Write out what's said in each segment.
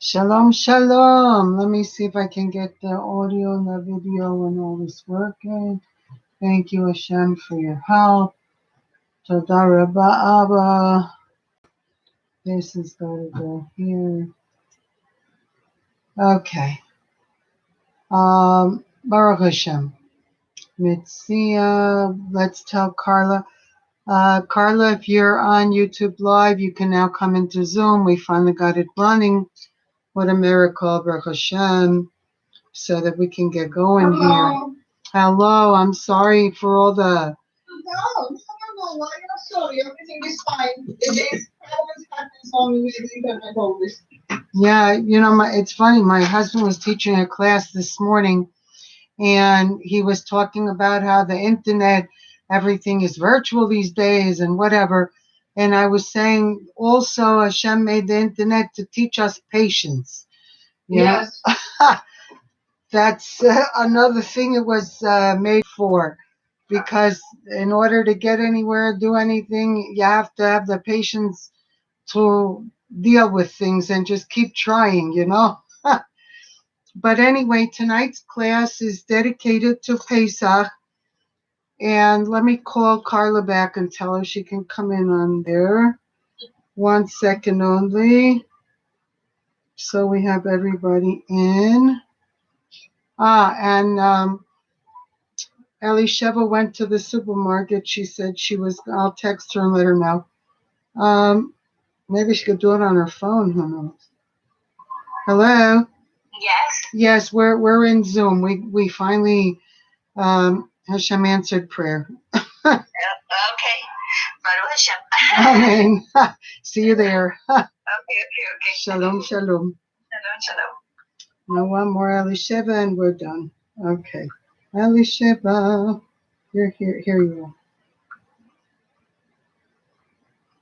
Shalom, shalom. Let me see if I can get the audio and the video and all this working. Thank you, Hashem, for your help. Toda Rabba Abba. This is going to go here. Okay. Baruch Hashem. Mitzia. Let's tell Carla. Carla, if you're on YouTube Live, you can now come into Zoom. We finally got it running. What a miracle, Baruch Hashem, so that we can get going here. Hello, I'm sorry for all the... No, I'm not sorry. Everything is fine. It is always happens only with the internet always. Yeah, it's funny. My husband was teaching a class this morning, and he was talking about how the internet, everything is virtual these days and whatever. And I was saying also Hashem made the internet to teach us patience. Yes. That's another thing it was made for. Because in order to get anywhere, do anything, you have to have the patience to deal with things and just keep trying, But anyway, tonight's class is dedicated to Pesach. And let me call Carla back and tell her she can come in on there. 1 second only. So we have everybody in. And Elisheva went to the supermarket. She said I'll text her and let her know. Maybe she could do it on her phone. Who knows? Hello? Yes. Yes, we're in Zoom. We finally, Hashem answered prayer. Okay. Baruch Hashem. Amen. See you there. Okay. Shalom, shalom. Shalom. Now one more Elisheva and we're done. Okay. Elisheva, you're here. Here you are.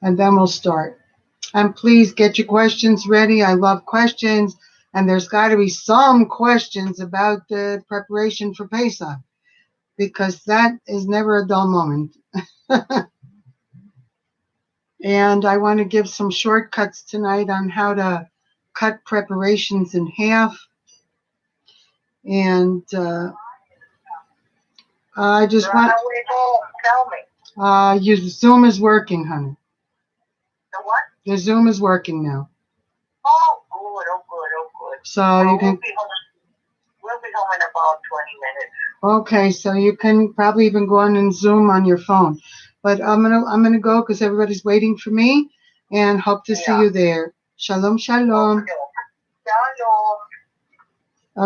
And then we'll start. And please get your questions ready. I love questions. And there's got to be some questions about the preparation for Pesach, because that is never a dull moment. And I want to give some shortcuts tonight on how to cut preparations in half. And I just want... Tell me. Your Zoom is working, honey. The what? The Zoom is working now. Oh, good. So you can... We'll be home in about 20 minutes. Okay, so you can probably even go on and Zoom on your phone. But I'm gonna go because everybody's waiting for me, and hope to see you there. Shalom, shalom. Shalom.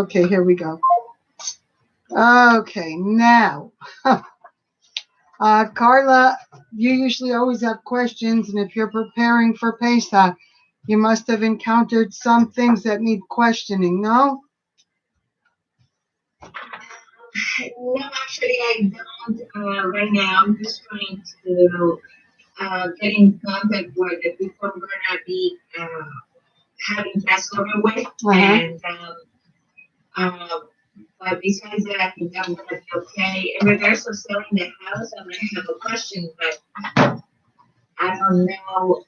Okay, here we go. Okay, now, Carla, you usually always have questions, and if you're preparing for Pesach, you must have encountered some things that need questioning, no? No, actually, I don't right now. I'm just trying to get in contact with the people I'm gonna be having Passover with, and but besides that, I think I'm gonna be okay. In regards to selling the house, I might have a question, but I don't know.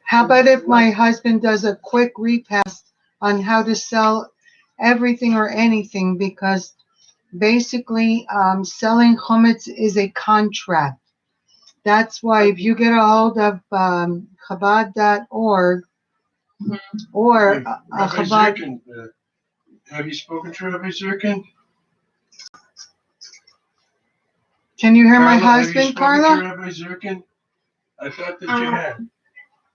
How about if my husband does a quick repass on how to sell everything or anything, because basically selling chametz is a contract. That's why if you get a hold of Chabad.org or Chabad... Zirkin, have you spoken to Rabbi Zirkin? Can you hear my Carla, husband, have you spoken Carla? to Rabbi Zirkin? I thought that you had.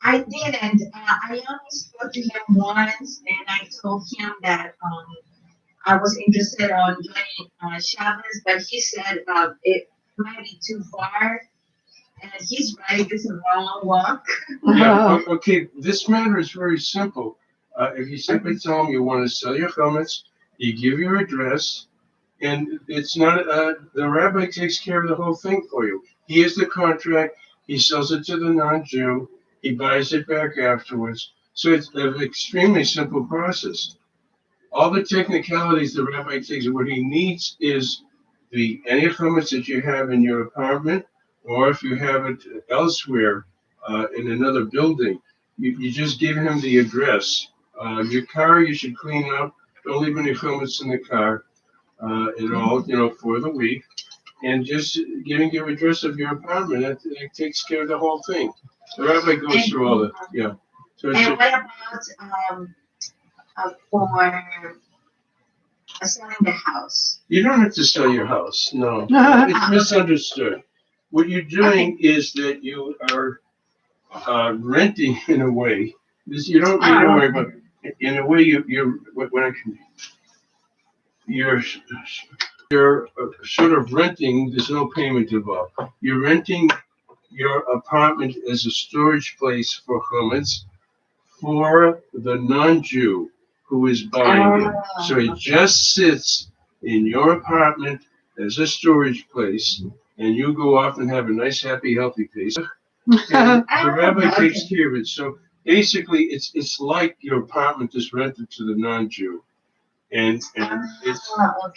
I didn't. I only spoke to him once, and I told him that I was interested on joining Shabbos, but he said it might be too far, and he's right. It's a long walk. Yeah, okay. This matter is very simple. If you simply tell him you want to sell your chametz, you give your address, and it's not the rabbi takes care of the whole thing for you. He has the contract. He sells it to the non-Jew. He buys it back afterwards. So it's an extremely simple process. All the technicalities the rabbi takes, what he needs is any chametz that you have in your apartment, or if you have it elsewhere in another building. You just give him the address. Your car you should clean up. Don't leave any helmets in the car at all, for the week. And just giving your address of your apartment, it takes care of the whole thing. The rabbi goes through all the, yeah. So And what about for selling the house? you don't have to sell your house. No, it's misunderstood. What you're doing is that you are renting in a way. You don't need to worry about. In a way, you're sort of renting. There's no payment involved. You're renting your apartment as a storage place for chametz for the non-Jew who is buying it. So it just sits in your apartment as a storage place, and you go off and have a nice, happy, healthy Pesach. And the rabbi takes care of it. So basically, it's like your apartment is rented to the non-Jew, and it's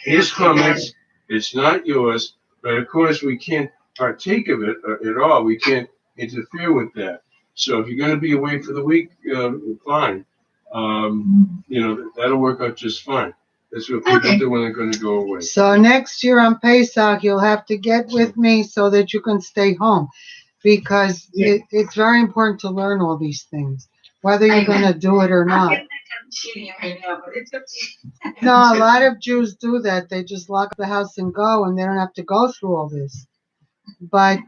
his chametz. It's not yours, but of course we can't partake of it at all. We can't interfere with that. So if you're going to be away for the week, fine. That'll work out just fine. That's what people do when they're going to go away. So next year on Pesach, you'll have to get with me so that you can stay home, because it's very important to learn all these things, whether you're going to do it or not. I'm cheating right now, but it's okay. No, a lot of Jews do that. They just lock the house and go, and they don't have to go through all this. But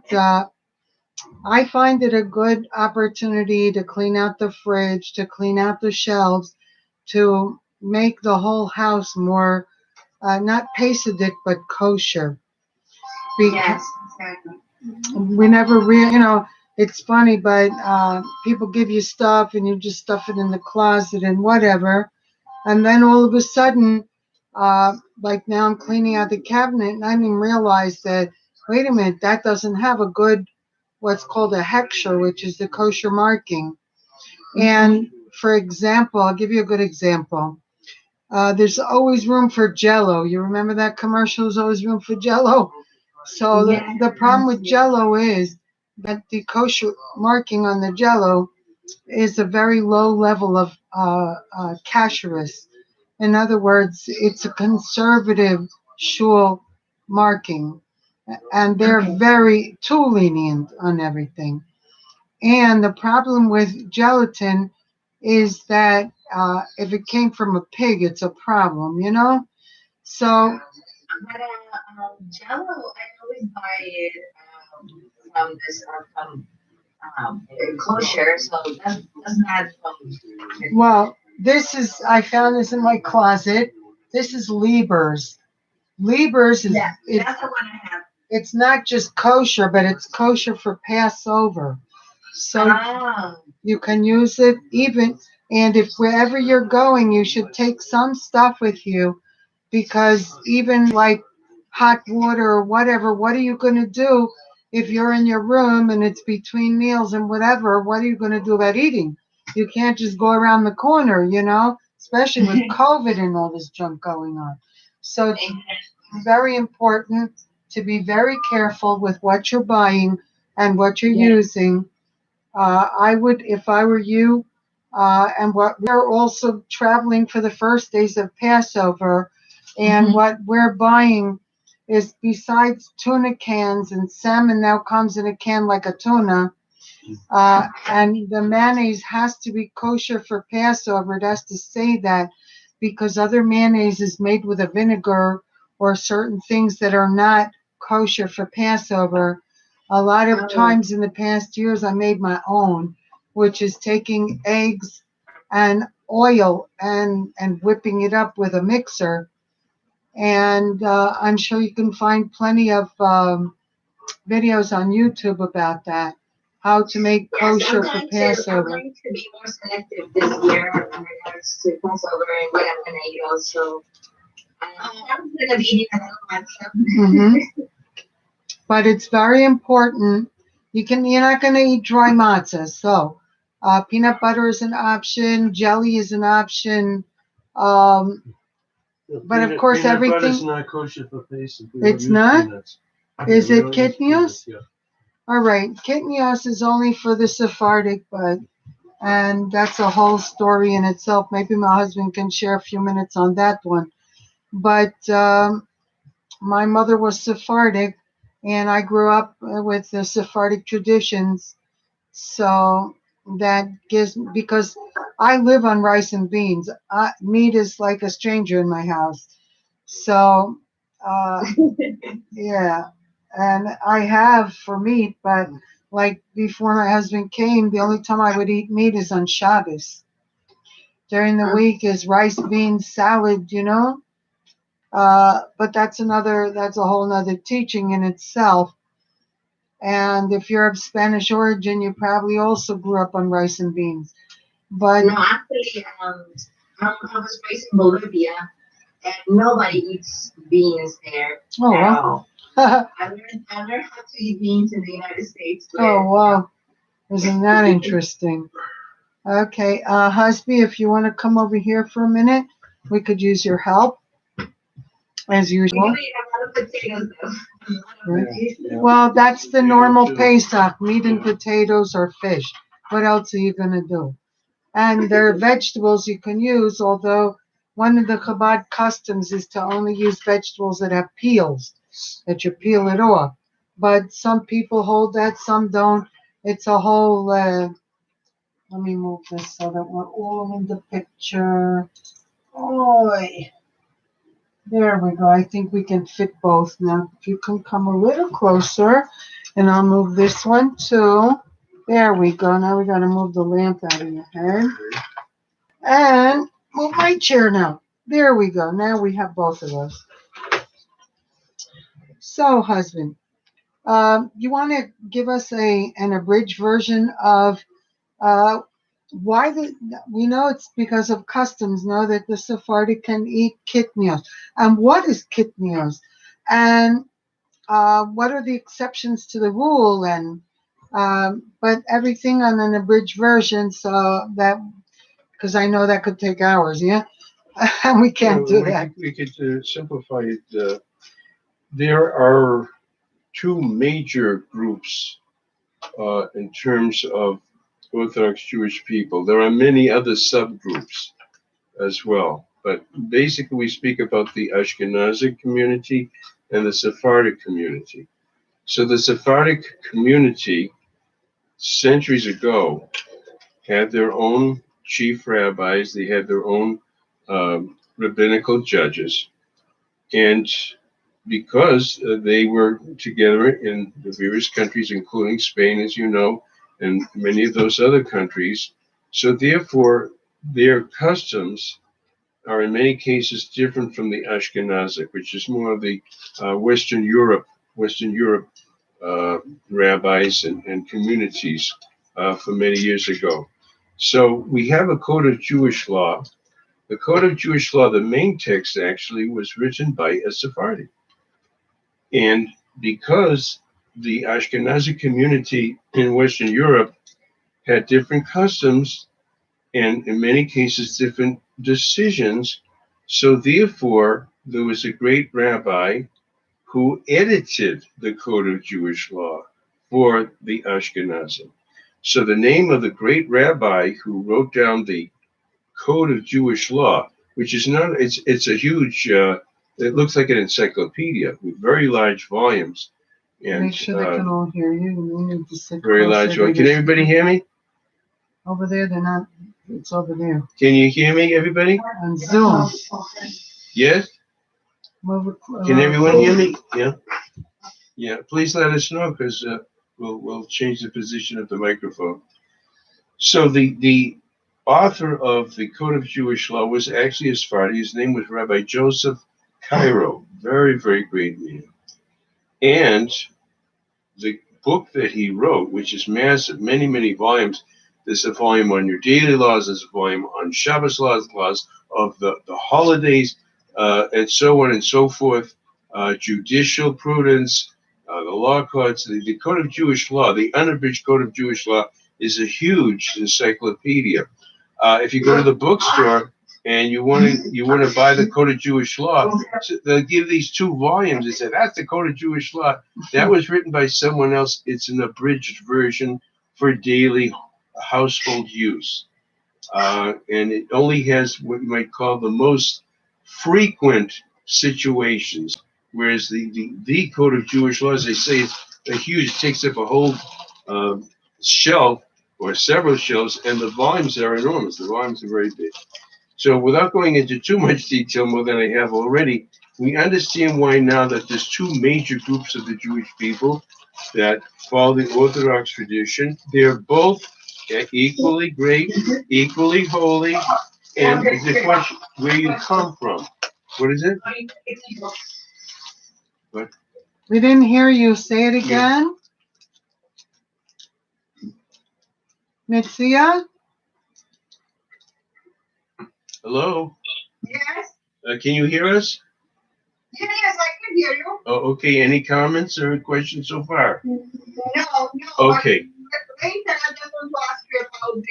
I find it a good opportunity to clean out the fridge, to clean out the shelves, to make the whole house more, not Pesach, but kosher. Yes, exactly. We never it's funny, but people give you stuff and you just stuff it in the closet and whatever. And then all of a sudden, like now I'm cleaning out the cabinet and I didn't even realize that, wait a minute, that doesn't have a good, what's called a hechsher, which is the kosher marking. And for example, I'll give you a good example. There's always room for Jell-O. You remember that commercial? There's always room for Jell-O. So the problem with Jell-O is that the kosher marking on the Jell-O is a very low level of kashrus. In other words, it's a conservative shul marking, and they're very too lenient on everything. And the problem with gelatin is that if it came from a pig, it's a problem, So But Jello, I always buy it from this kosher, so that's not from. well, I found this in my closet. This is Lieber's. Lieber's is That's the one I have. it's not just kosher, but it's kosher for Passover. So you can use it even, and if wherever you're going, you should take some stuff with you, because even like hot water or whatever, what are you going to do if you're in your room and it's between meals and whatever? What are you going to do about eating? You can't just go around the corner, especially with COVID and all this junk going on. So it's very important to be very careful with what you're buying and what you're using. I would, if I were you, and what we're also traveling for the first days of Passover, and what we're buying is, besides tuna cans, and salmon now comes in a can like a tuna, and the mayonnaise has to be kosher for Passover. It has to say that, because other mayonnaise is made with a vinegar or certain things that are not kosher for Passover. A lot of times in the past years, I made my own, which is taking eggs and oil and whipping it up with a mixer. And I'm sure you can find plenty of videos on YouTube about that, how to make kosher for Passover. I'm going to be more selective this year in regards to Passover and what I'm going to eat also. I'm going to be eating a little myself. But it's very important. You're not going to eat dry matzah. So peanut butter is an option. Jelly is an option. But of course, everything. Peanut butter's not kosher for Pesach. It's not? Peanuts. Is We it don't use peanuts, kitnios? All right. Kitnios is only for the Sephardic, but And that's a whole story in itself. Maybe my husband can share a few minutes on that one. But my mother was Sephardic, and I grew up with the Sephardic traditions. So that gives, because I live on rice and beans. Meat is like a stranger in my house. So, yeah. And I have for meat, but like before my husband came, the only time I would eat meat is on Shabbos. During the week is rice, beans, salad, But that's a whole nother teaching in itself. And if you're of Spanish origin, you probably also grew up on rice and beans. But No, actually, I was raised in Bolivia, and nobody eats beans there oh at wow. all. Oh I learned how to eat beans in the United States. wow. Isn't that interesting? Okay, Husby, if you want to come over here for a minute, we could use your help as We usual. do eat a lot of potatoes, though. Right. Well, that's the normal Pesach, meat and potatoes or fish. What else are you going to do? And there are vegetables you can use, although one of the Chabad customs is to only use vegetables that have peels, that you peel it off. But some people hold that, some don't. It's a whole, let me move this so that we're all in the picture. Oy. There we go. I think we can fit both now. If you can come a little closer, and I'll move this one too. There we go. Now we got to move the lamp out of your head. And move my chair now. There we go. Now we have both of us. So, husband, you want to give us an abridged version of uh, why we know it's because of customs, know that the Sephardic can eat kitnios. And what is kitnios? And what are the exceptions to the rule? And but everything on an abridged version, so that, because I know that could take hours, yeah? And we can't do that. We could simplify it. There are two major groups in terms of Orthodox Jewish people. There are many other subgroups as well, but basically we speak about the Ashkenazic community and the Sephardic community. So the Sephardic community, centuries ago, had their own chief rabbis. They had their own rabbinical judges, and because they were together in the various countries, including Spain, as you know, and many of those other countries. So therefore, their customs are in many cases different from the Ashkenazic, which is more of the Western Europe rabbis and communities for many years ago. So we have a code of Jewish law. The code of Jewish law, the main text actually was written by a Sephardi. And because the Ashkenazi community in Western Europe had different customs and in many cases different decisions, so therefore there was a great rabbi who edited the Code of Jewish Law for the Ashkenazi. So the name of the great rabbi who wrote down the Code of Jewish Law, which is not, it's a huge, it looks like an encyclopedia with very large volumes. And, make sure they can all hear you. You need to sit very large volume. Can everybody hear me? Over there, they're not. It's over there. Can you hear me, everybody? On Zoom. Yes? Move it, Can everyone hear me? Yeah. Yeah. Please let us know because we'll change the position of the microphone. So the author of the Code of Jewish Law was actually a Sephardi. His name was Rabbi Joseph Cairo. Very, very great man. And the book that he wrote, which is massive, many, many volumes. There's a volume on your daily laws. There's a volume on Shabbos laws of the holidays, and so on and so forth. Judicial prudence, the law codes, the Code of Jewish Law, the unabridged Code of Jewish Law is a huge encyclopedia. If you go to the bookstore and you want to buy the Code of Jewish Law, they'll give these two volumes. They say that's the Code of Jewish Law. That was written by someone else. It's an abridged version for daily household use. And it only has what you might call the most frequent situations, whereas the Code of Jewish Law, as they say, is a huge, it takes up a whole uh, shelf or several shelves, and the volumes are enormous. The volumes are very big. So without going into too much detail more than I have already, we understand why now that there's two major groups of the Jewish people that follow the Orthodox tradition. They're both equally great, equally holy, and the question where you come from. What is it? What? We didn't hear you. Say it again. Metzia? Hello? Yes, Can you hear us? yes, I can hear you. Oh, okay. Any comments or questions so far? No. Okay. But later, I just want to ask you about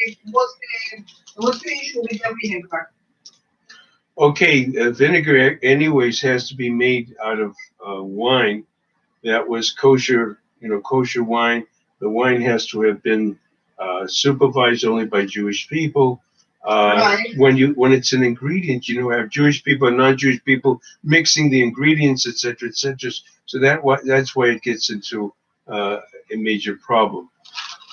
what's the issue with the vinegar? Okay, vinegar anyways has to be made out of wine that was kosher, kosher wine. The wine has to have been supervised only by Jewish people. Right. When it's an ingredient, have Jewish people and non-Jewish people mixing the ingredients, etc., etc. So that's why it gets into a major problem.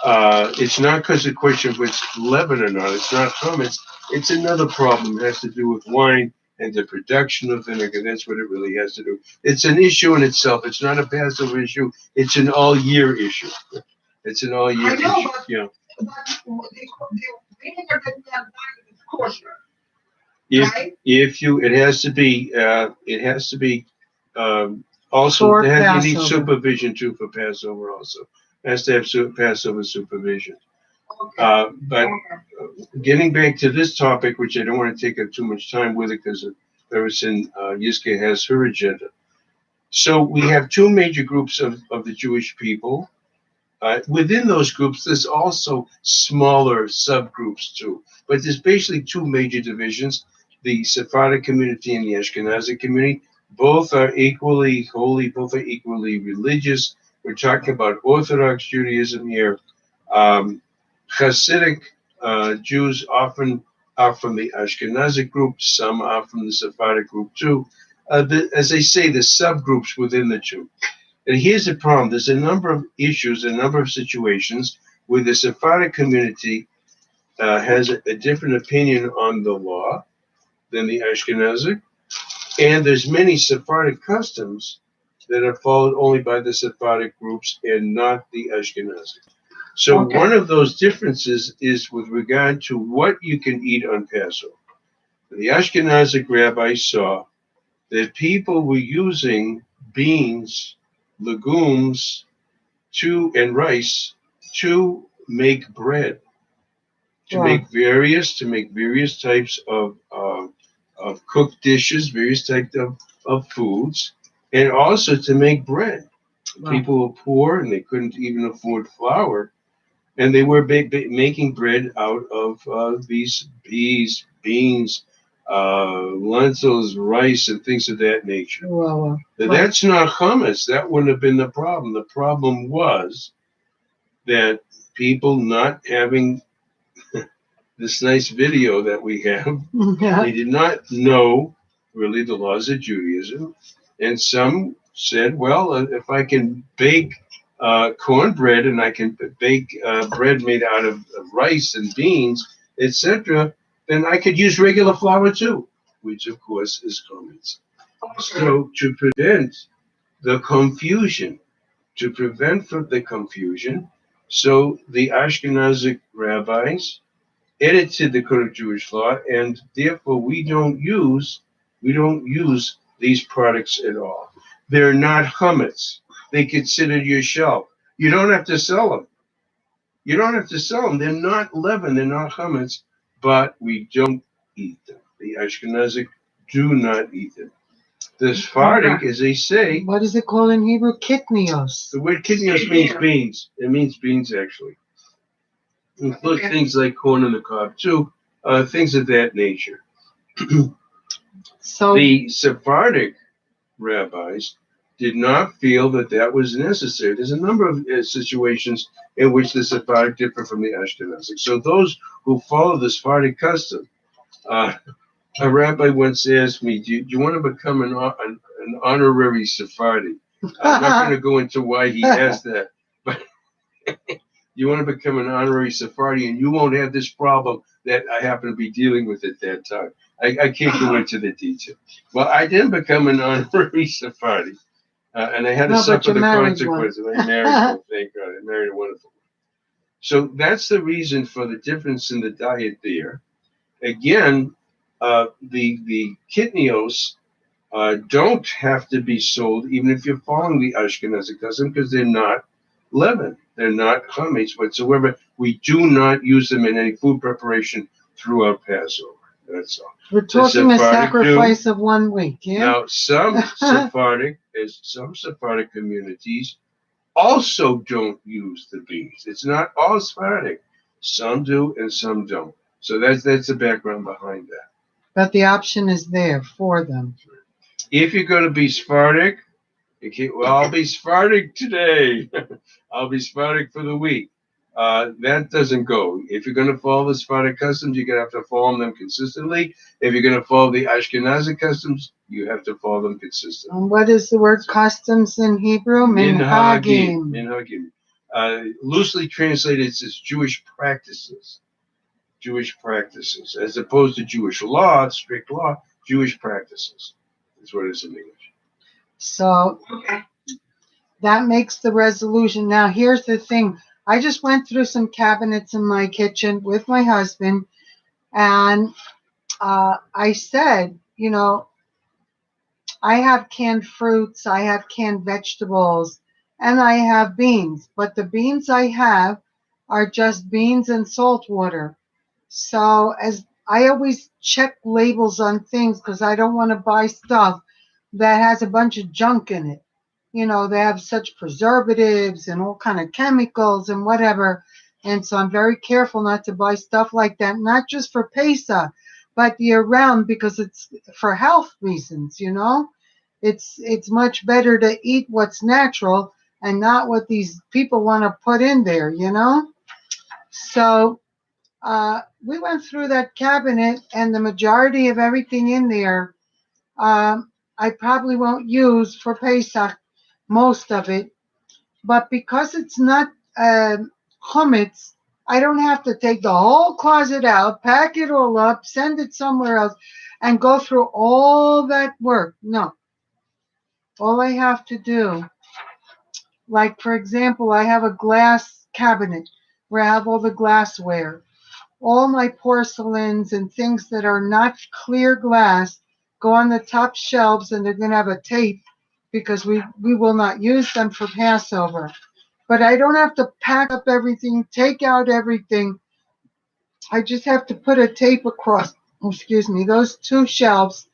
It's not because the question of it's leaven or not. It's not hummus. It's another problem. It has to do with wine and the production of vinegar. That's what it really has to do. It's an issue in itself. It's not a Passover issue. It's an all-year issue. It's an all-year I know, issue. Yeah. But the vinegar that we are buying is kosher, If right? it has to be also For you need Passover. supervision too for Passover also. It has to have Passover supervision. Okay. But getting back to this topic, which I don't want to take up too much time with it because Yiska has her agenda. So we have two major groups of the Jewish people. Within those groups, there's also smaller subgroups too. But there's basically two major divisions, the Sephardic community and the Ashkenazi community. Both are equally holy, both are equally religious. We're talking about Orthodox Judaism here. Hasidic Jews often are from the Ashkenazi group, some are from the Sephardic group too. As they say, the subgroups within the two. And here's the problem. There's a number of issues, a number of situations where the Sephardic community has a different opinion on the law than the Ashkenazi. And there's many Sephardic customs that are followed only by the Sephardic groups and not the Ashkenazi. So Okay. one of those differences is with regard to what you can eat on Passover. The Ashkenazic rabbis saw that people were using beans, legumes, and rice to make bread, to Wow. make various types of cooked dishes, various types of foods, and also to make bread. Wow. People were poor and they couldn't even afford flour, and they were making bread out of these peas, beans, lentils, rice, and things of that nature. Wow. That's not hummus. That wouldn't have been the problem. The problem was that people not having this nice video that we have, Yeah. they did not know really the laws of Judaism. And some said, well, if I can bake cornbread and I can bake bread made out of rice and beans, etc., then I could use regular flour too, which of course is hummus. So to prevent the confusion, so the Ashkenazic rabbis edited the Code of Jewish Law, and therefore we don't use these products at all. They're not hummus. They could sit on your shelf. You don't have to sell them. They're not leaven. They're not hummus, but we don't eat them. The Ashkenazic do not eat them. The Sephardic, as they say, What is it called in Hebrew? Kitnios. the word kidneys means beans. It means beans, actually. Include things like corn on the cob, too, things of that nature. So The Sephardic rabbis did not feel that that was necessary. There's a number of situations in which the Sephardic differ from the Ashkenazic. So those who follow the Sephardic custom, a rabbi once asked me, do you want to become an honorary Sephardi? I'm not going to go into why he asked that, but you want to become an honorary Sephardi and you won't have this problem that I happen to be dealing with at that time. I can't go into the detail. Well, I didn't become an honorary Sephardi, and I had to suffer the consequences. I married one, thank God. I married a wonderful one. So that's the reason for the difference in the diet there. Again, the kitnios don't have to be sold, even if you're following the Ashkenazi custom, because they're not leaven. They're not chametz whatsoever. We do not use them in any food preparation throughout Passover. That's all. We're talking a sacrifice of 1 week, yeah? Now, some Sephardic communities also don't use the beans. It's not all Sephardic. Some do and some don't. So that's the background behind that. But the option is there for them. If you're going to be Sephardic, I'll be Sephardic today. I'll be Sephardic for the week. That doesn't go. If you're going to follow the Sephardic customs, you're going to have to follow them consistently. If you're going to follow the Ashkenazi customs, you have to follow them consistently. And what is the word customs in Hebrew? Minhagim. Minhagim. Loosely translated, it says Jewish practices. Jewish practices. As opposed to Jewish law, strict law, Jewish practices. That's what it is in English. So that makes the resolution. Now, here's the thing. I just went through some cabinets in my kitchen with my husband, and I said, I have canned fruits, I have canned vegetables, and I have beans. But the beans I have are just beans and salt water. So as I always check labels on things because I don't want to buy stuff that has a bunch of junk in it. They have such preservatives and all kind of chemicals and whatever. And so I'm very careful not to buy stuff like that, not just for Pesach, but year round, because it's for health reasons, It's much better to eat what's natural and not what these people want to put in there, So we went through that cabinet, and the majority of everything in there, I probably won't use for Pesach, most of it. But because it's not chametz, I don't have to take the whole closet out, pack it all up, send it somewhere else, and go through all that work. No. All I have to do, like, for example, I have a glass cabinet where I have all the glassware. All my porcelains and things that are not clear glass go on the top shelves, and they're going to have a tape because we will not use them for Passover. But I don't have to pack up everything, take out everything. I just have to put a tape across, those two shelves.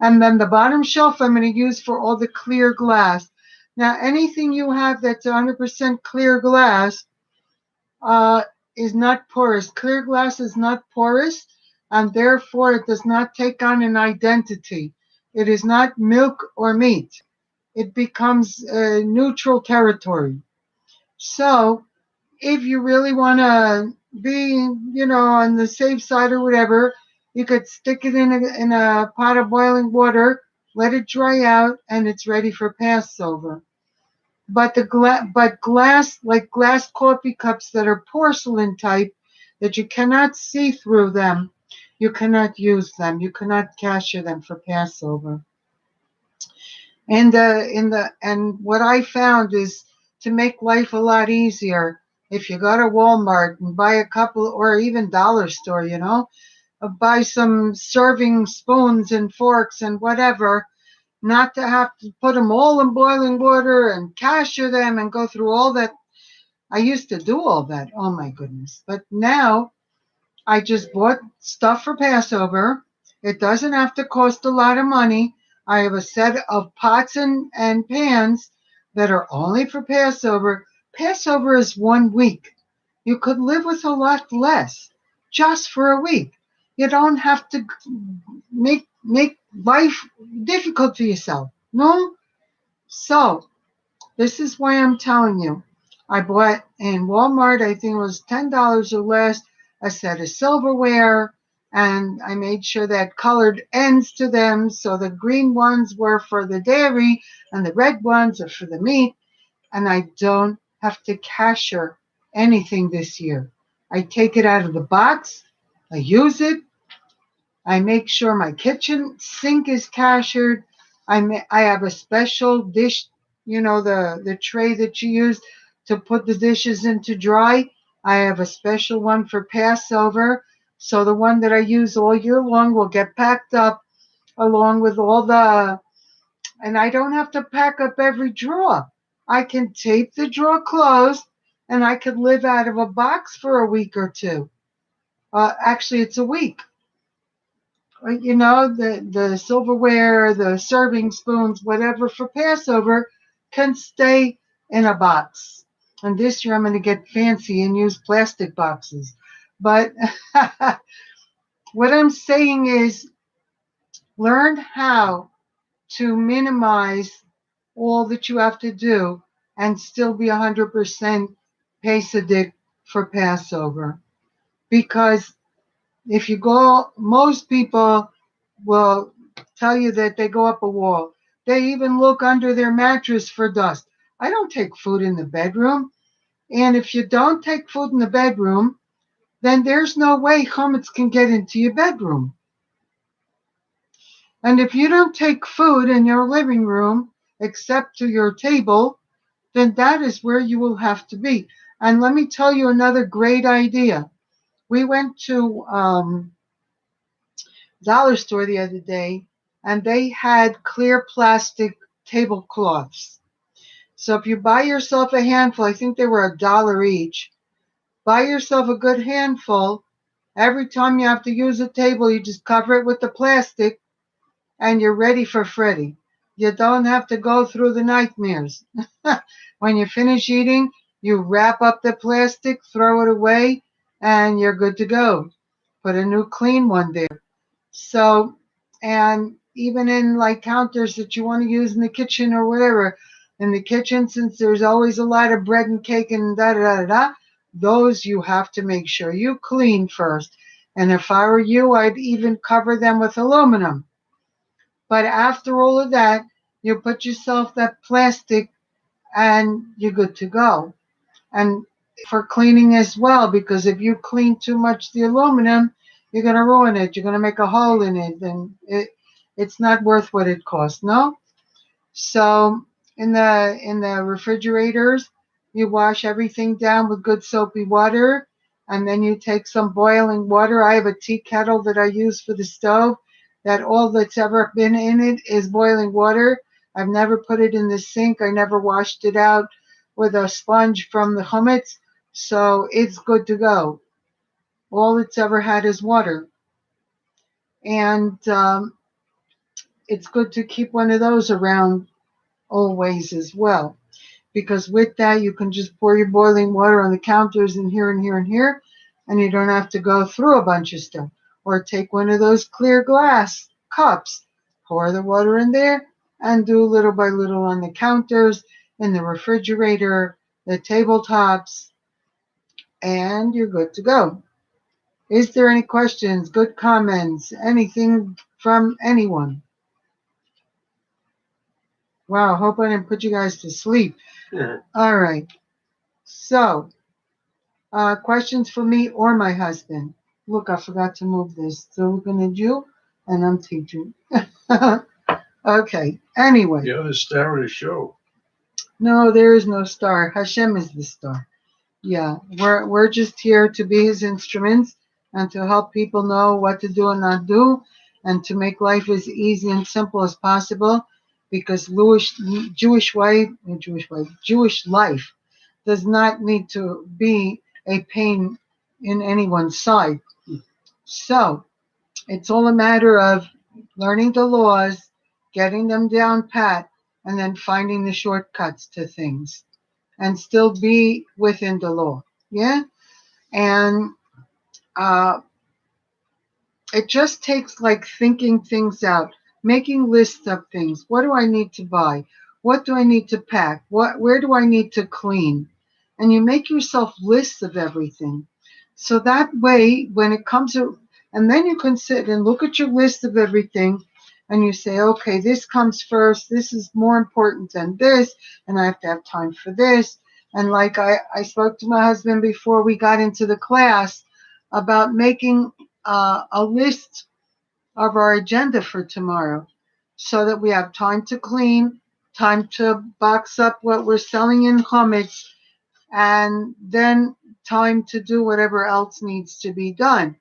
And then the bottom shelf I'm going to use for all the clear glass. Now, anything you have that's 100% clear glass is not porous. Clear glass is not porous, and therefore it does not take on an identity. It is not milk or meat. It becomes neutral territory. So if you really want to be, on the safe side or whatever, you could stick it in a pot of boiling water, let it dry out, and it's ready for Passover. But glass, like glass coffee cups that are porcelain type, that you cannot see through them, you cannot use them. You cannot cashier them for Passover. And what I found is to make life a lot easier. If you go to Walmart and buy a couple, or even dollar store, buy some serving spoons and forks and whatever, not to have to put them all in boiling water and cashier them and go through all that. I used to do all that. Oh my goodness. But now I just bought stuff for Passover. It doesn't have to cost a lot of money. I have a set of pots and pans that are only for Passover. Passover is 1 week. You could live with a lot less just for a week. You don't have to make life difficult for yourself. No? So this is why I'm telling you. I bought in Walmart, I think it was $10 or less, a set of silverware, and I made sure that colored ends to them. So the green ones were for the dairy and the red ones are for the meat. And I don't have to cashier anything this year. I take it out of the box, I use it, I make sure my kitchen sink is cashiered. I have a special dish, the tray that you use to put the dishes in to dry. I have a special one for Passover. So the one that I use all year long will get packed up along with all the, and I don't have to pack up every drawer. I can tape the drawer closed and I could live out of a box for a week or two. Actually, it's a week. The silverware, the serving spoons, whatever for Passover can stay in a box. And this year I'm going to get fancy and use plastic boxes. But what I'm saying is learn how to minimize all that you have to do and still be 100% Pesach for Passover. Because if you go, most people will tell you that they go up a wall. They even look under their mattress for dust. I don't take food in the bedroom. And if you don't take food in the bedroom, then there's no way chametz can get into your bedroom. And if you don't take food in your living room, except to your table, then that is where you will have to be. And let me tell you another great idea. We went to dollar store the other day, and they had clear plastic tablecloths. So if you buy yourself a handful, I think they were $1 each. Buy yourself a good handful. Every time you have to use a table, you just cover it with the plastic, and you're ready for Freddy. You don't have to go through the nightmares. When you finish eating, you wrap up the plastic, throw it away, and you're good to go. Put a new clean one there. So, and even in like counters that you want to use in the kitchen or whatever, in the kitchen, since there's always a lot of bread and cake and da da da da, da, those you have to make sure you clean first. And if I were you, I'd even cover them with aluminum. But after all of that, you put yourself that plastic and you're good to go. And for cleaning as well, because if you clean too much the aluminum, you're going to ruin it. You're going to make a hole in it, and it's not worth what it costs. No. So in the refrigerators, you wash everything down with good soapy water, and then you take some boiling water. I have a tea kettle that I use for the stove. That all that's ever been in it is boiling water. I've never put it in the sink. I never washed it out with a sponge from the chametz, so it's good to go. All it's ever had is water, and it's good to keep one of those around always as well, because with that you can just pour your boiling water on the counters and here and here and here, and you don't have to go through a bunch of stuff. Or take one of those clear glass cups, pour the water in there, and do little by little on the counters, in the refrigerator, the tabletops, and you're good to go. Is there any questions, good comments, anything from anyone? Wow, hope I didn't put you guys to sleep. Yeah. All right. So, questions for me or my husband? Look, I forgot to move this. So we're going to do, and I'm teaching. Okay. Anyway. You're the star of the show. No, there is no star. Hashem is the star. Yeah, we're just here to be his instruments and to help people know what to do and not do, and to make life as easy and simple as possible. Because Jewish life does not need to be a pain in anyone's side. So it's all a matter of learning the laws, getting them down pat, and then finding the shortcuts to things, and still be within the law. Yeah? And it just takes like thinking things out, making lists of things. What do I need to buy? What do I need to pack? Where do I need to clean? And you make yourself lists of everything. So that way, when it comes to, and then you can sit and look at your list of everything and you say, okay, this comes first. This is more important than this. And I have to have time for this. And like I spoke to my husband before we got into the class about making a list of our agenda for tomorrow so that we have time to clean, time to box up what we're selling in chametz, and then time to do whatever else needs to be done.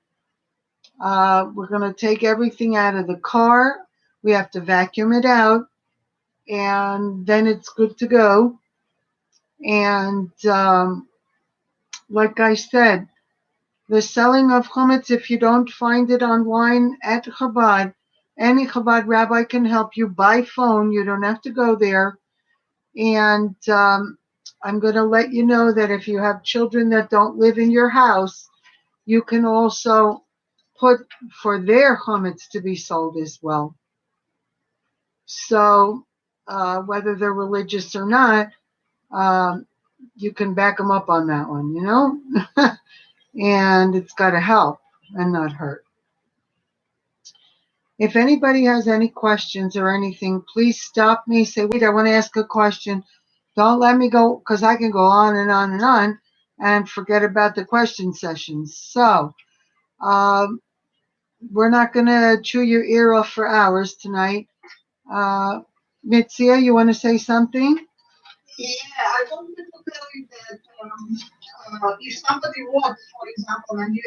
We're going to take everything out of the car. We have to vacuum it out, and then it's good to go. And like I said, the selling of chametz, if you don't find it online at Chabad, any Chabad rabbi can help you by phone. You don't have to go there. And I'm going to let you know that if you have children that don't live in your house, you can also put for their chametz to be sold as well. So whether they're religious or not, you can back them up on that one, you know? And it's got to help and not hurt. If anybody has any questions or anything, please stop me. Say, wait, I want to ask a question. Don't let me go, because I can go on and on and on and forget about the question sessions. So we're not going to chew your ear off for hours tonight. Mitzia, you want to say something? Yeah, I wanted to tell you that if somebody works, for example, and you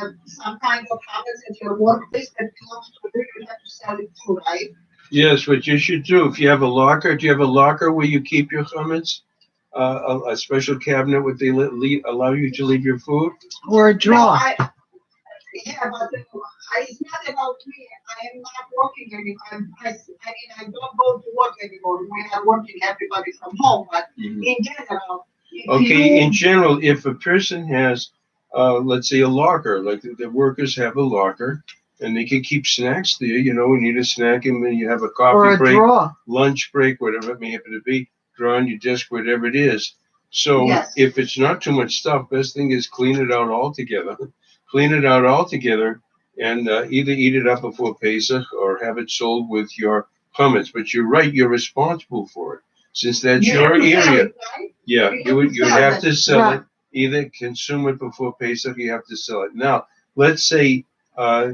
have some kind of habits at your workplace that belongs to you, you have to sell it too, right? Yes, what you should do, if you have a locker, do you have a locker where you keep your chametz? A special cabinet where they allow you to leave your food? Or a drawer? No, yeah, but it's not about me. I am not working anymore. I don't go to work anymore. We are working everybody from home, but in general. Okay, in general, if a person has, let's say, a locker, like the workers have a locker, and they can keep snacks there, you know, when you need a snack, and then you have a Or coffee a break, drawer? lunch break, whatever it may happen to be, draw on your desk, whatever it is. So Yes. if it's not too much stuff, best thing is clean it out altogether. Clean it out altogether, and either eat it up before Pesach or have it sold with your chametz. But you're right, you're responsible for it. Since that's You your have to sell area, it, right? yeah, you would have to sell Right. it. Either consume it before Pesach, you have to sell it. Now, let's say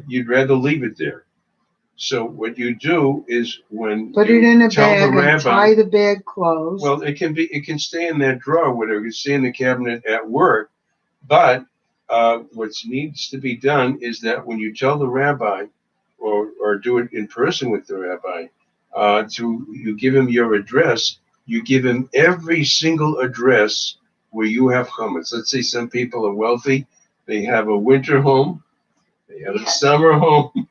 you'd rather leave it there. So what you do is when Put you it in a tell bag the and rabbi, tie the bag closed. well, it can stay in that drawer, whatever. It can stay in the cabinet at work. But what needs to be done is that when you tell the rabbi, or do it in person with the rabbi, you give him your address. You give him every single address where you have chametz. Let's say some people are wealthy; they have a winter home, they have a Yes. summer home,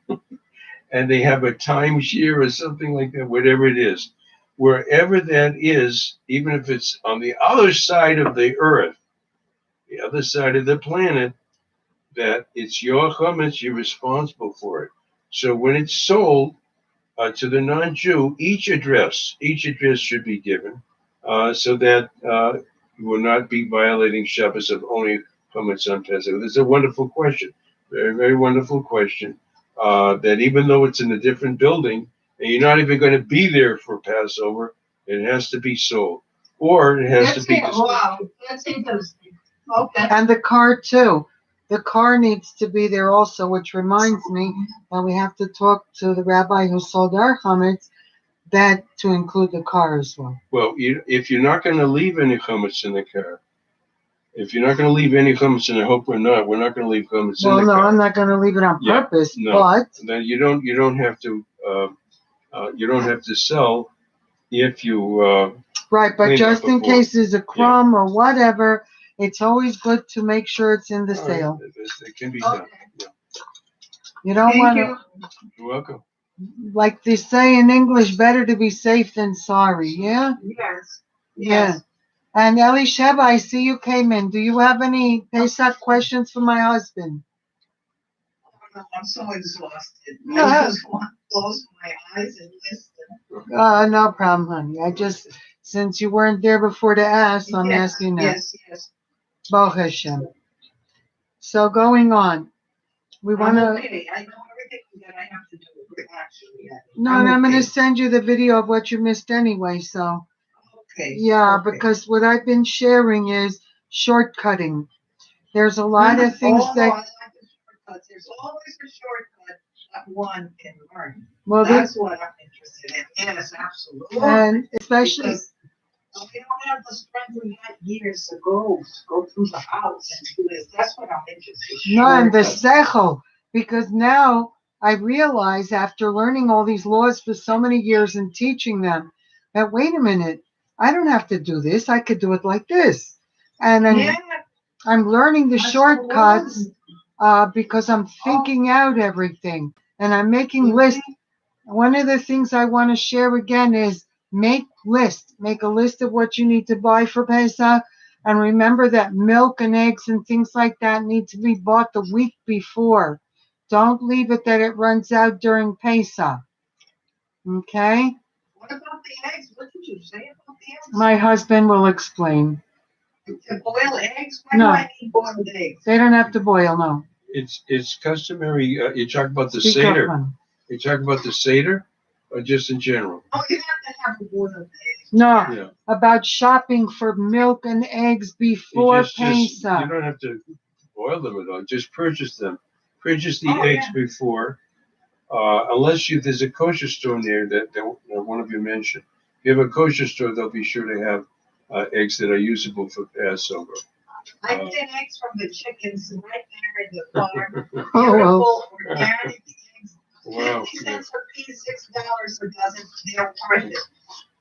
and they have a timeshare or something like that. Whatever it is, wherever that is, even if it's on the other side of the earth, the other side of the planet, that it's your chametz, you're responsible for it. So when it's sold to the non-Jew, each address should be given, so that you will not be violating Shabbos of only chametz on Passover. This is a wonderful question, very, very wonderful question. That even though it's in a different building and you're not even going to be there for Passover, it has to be sold, or it has to be displayed. Wow, that's interesting. Okay. And the car too. The car needs to be there also, which reminds me that we have to talk to the rabbi who sold our chametz, that to include the car as well. Well, if you're not going to leave any chametz in the car, if you're not going to leave any chametz, and I hope we're not going to leave chametz in Well, the no, car. I'm not going to leave it on Yeah, purpose, no. but Then you don't have to sell if you right. But clean just up in before. case there's a crumb or whatever, it's always good to make sure it's in the All right, sale. it can be done. Okay. Yeah. You don't Thank want you. to, You're welcome. like they say in English, better to be safe than sorry. Yeah. Yes. Yeah. Yes. And Elisheva, I see you came in. Do you have any Pesach questions for my husband? I'm so exhausted. No. I just want to close my eyes and listen. No problem, honey. I just, since you weren't there before to ask, so I'm Yes, asking now. yes. Baruch Hashem. So going on, we I'm want to. okay. I know everything that I have to do, actually. No, and I'm going to send you the video of what you missed anyway. So Okay. yeah, okay. because what I've been sharing is shortcutting. There's a lot of things Oh, no, I that. like the shortcuts. There's always a shortcut that one can learn. Well, That's what I'm interested in. Yes, absolutely. and especially. Because we don't have the strength we had years ago to go through the house and do this. That's what I'm interested in. No, and the Shortcuts. sechel, because now I realize after learning all these laws for so many years and teaching them that wait a minute, I don't have to do this. I could do it like this, and Yeah, I'm learning the shortcuts absolutely. because I'm thinking out everything and I'm making lists. One of the things I want to share again is make lists. Make a list of what you need to buy for Pesach. And remember that milk and eggs and things like that need to be bought the week before. Don't leave it that it runs out during Pesach. Okay? What about the eggs? What did you say about the eggs? My husband will explain. To boil eggs? Why No. do I need boiled eggs? They don't have to boil, no. It's customary. You talk about the Speak up, Seder. hon. You talk about the Seder, or just in general? Oh, you have to have a boiled egg. No, Yeah. about shopping for milk and eggs You before you Pesach. don't have to boil them at all. Just purchase them. Purchase the Oh, eggs yeah. before, unless there's a kosher store near that one of you mentioned. If you have a kosher store, they'll be sure to have eggs that are usable for Passover. I get eggs from the chickens right there in the farm. Oh, well. Beautiful, organic eggs. Wow. 50 cents a piece, $6 a dozen. They're worth it.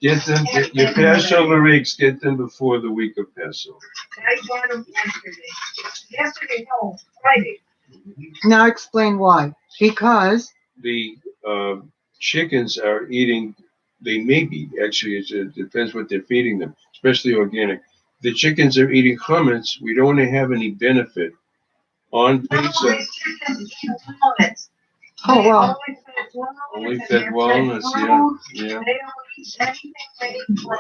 Get them, your Passover eggs, get them before the week of Passover. I got them yesterday. Yesterday, no, Friday. Now explain why. Because The chickens are eating, they may be, actually, it depends what they're feeding them, especially organic. The chickens are eating chametz. We don't want to have any benefit on No, pizza. these chickens eat walnuts. oh They well, Only and fed they're walnuts, fed yeah, fruit. yeah. They don't eat anything made from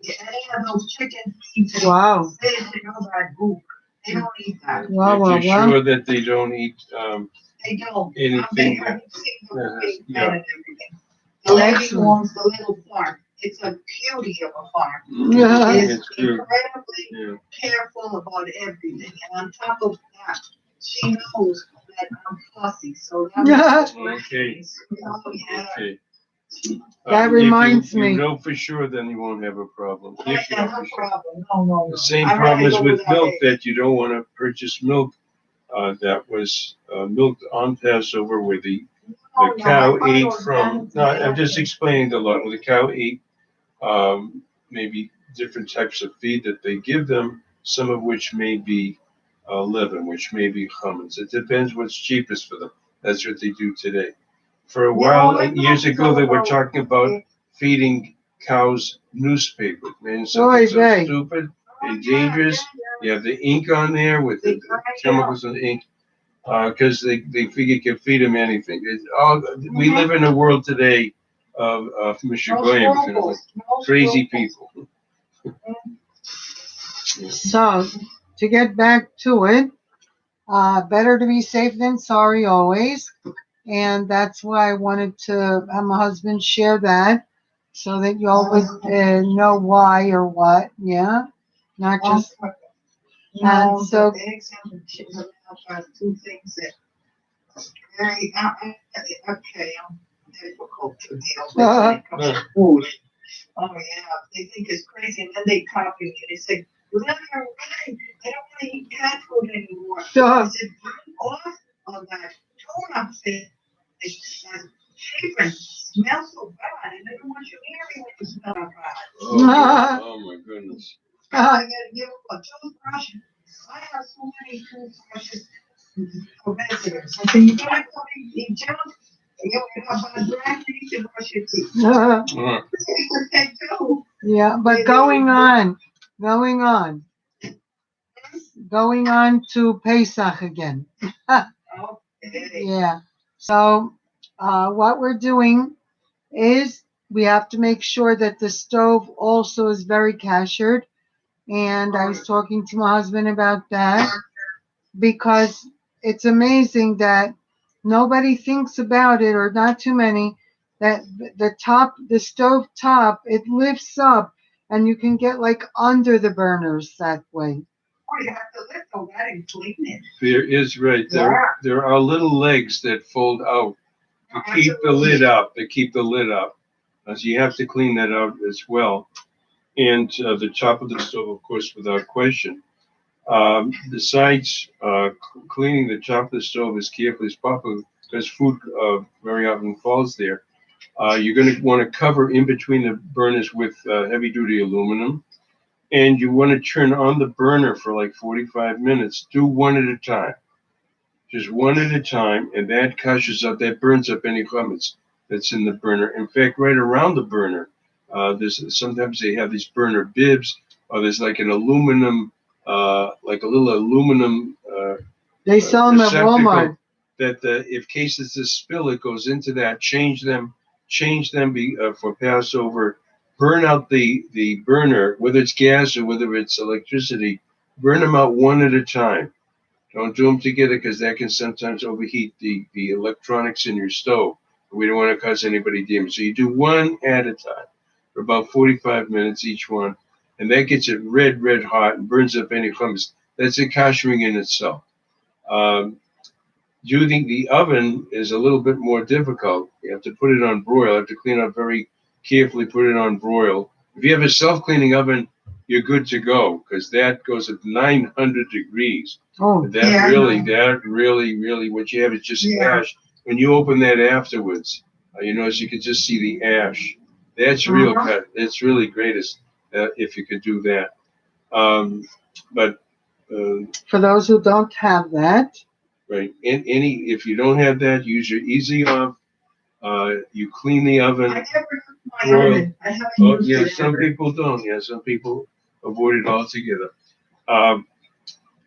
any of those chicken feeds. wow, They know that goop. They don't eat that. wow, If wow, you're wow. sure that they don't eat, They don't. anything I've that, seen the big yeah. pen and everything. The lady Excellent. owns the little farm. It's a beauty of a farm. Yeah. It's It's good, incredibly yeah. careful about everything. And on top of that, she knows that I'm fussy. So that Okay, oh, yeah. okay. That If reminds you me. know for sure, then you won't have a problem. Oh, If you yeah, know no for sure. problem. No. The same I'd problem rather is go with without milk, eggs. that you don't want to purchase milk that was milked on Passover where the Oh, cow I buy ate organic from. No, I'm just milk. explaining the lot. Where the cow ate maybe different types of feed that they give them, some of which may be leaven, which may be chametz. It depends what's cheapest for them. That's what they do today. For a while, years ago, they were talking about feeding cows newspaper, man, something so vey. stupid and dangerous. You have the ink on there with the chemicals and ink, because they figure you can feed them anything. We live in a world today of Mr. Goyim, crazy people. So to get back to it, better to be safe than sorry always, and that's why I wanted to have my husband share that, so that you all would know why or what. Yeah, not just. No, And so- the eggs and the chicken are two things that very, okay, I'm difficult to deal with when it comes to food. Oh, yeah, they think it's crazy, and then they copy me, they say, well, then you're right, I don't want to eat cat food anymore. I Duh. said, I'm off of that Torah thing. That apron smells so bad, and I don't want you hearing when you smell bad. Oh my goodness. I gotta give them a toothbrush. I have so many toothbrushes for visitors. I said, you gotta come in junk. You have a breath, you need to brush your teeth. They do. Yeah, but going on to Pesach again. Okay. Yeah. So what we're doing is We have to make sure that the stove also is very cashered. And I was talking to my husband about that because it's amazing that nobody thinks about it, or not too many, that the stove top, it lifts up and you can get like under the burners that way. Or you have to lift all that and clean it. There is right. There are little legs that fold out to keep the lid up. They keep the lid up. So you have to clean that out as well. And the top of the stove, of course, without question. Besides cleaning the top of the stove as carefully as possible, because food very often falls there, you're going to want to cover in between the burners with heavy-duty aluminum. And you want to turn on the burner for like 45 minutes. Do one at a time. Just one at a time, and that burns up any chametz that's in the burner. In fact, right around the burner, sometimes they have these burner bibs, or there's like an aluminum, like a little aluminum. They sell them at Walmart. That if cases of spill, it goes into that. Change them for Passover. Burn out the burner, whether it's gas or whether it's electricity. Burn them out one at a time. Don't do them together because that can sometimes overheat the electronics in your stove. We don't want to cause anybody damage. So you do one at a time for about 45 minutes each one, and that gets it red hot and burns up any chametz. That's a koshering in itself. Using the oven is a little bit more difficult. You have to put it on broil. You have to clean up very carefully, put it on broil. If you have a self-cleaning oven, you're good to go because that goes at 900 degrees. Oh, that really, what you have is just ash. When you open that afterwards, you notice you can just see the ash. That's real cut. That's really greatest if you could do that. But for those who don't have that, right, if you don't have that, use your easy off. You clean the oven. I never used my oven. I haven't used it some ever. people don't. Yeah, some people avoid it altogether.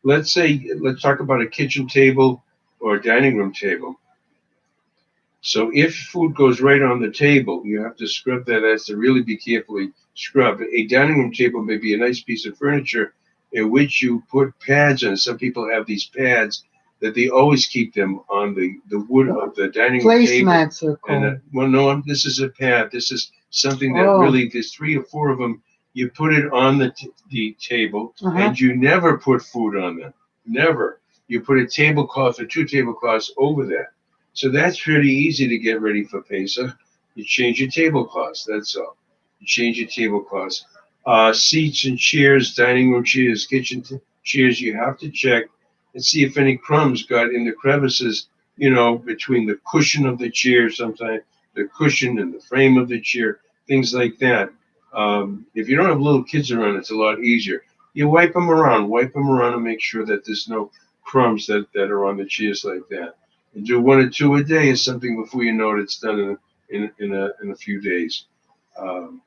Let's talk about a kitchen table or a dining room table. So if food goes right on the table, you have to scrub that. Has to really be carefully scrubbed. A dining room table may be a nice piece of furniture in which you put pads on. Some people have these pads that they always keep them on the wood of the dining room table. Placemats are called. This is a pad. This is something that really, there's 3 or 4 of them. You put it on the table, and you never put food on them. Never. You put a tablecloth or 2 tablecloths over that. So that's pretty easy to get ready for Pesach. You change your tablecloths. That's all. You change your tablecloths. Seats and chairs, dining room chairs, kitchen chairs, you have to check and see if any crumbs got in the crevices, between the cushion of the chair, sometimes the cushion and the frame of the chair, things like that. If you don't have little kids around, it's a lot easier. You wipe them around and make sure that there's no crumbs that are on the chairs like that. And do 1 or 2 a day or something before you know it, it's done in a few days. I'm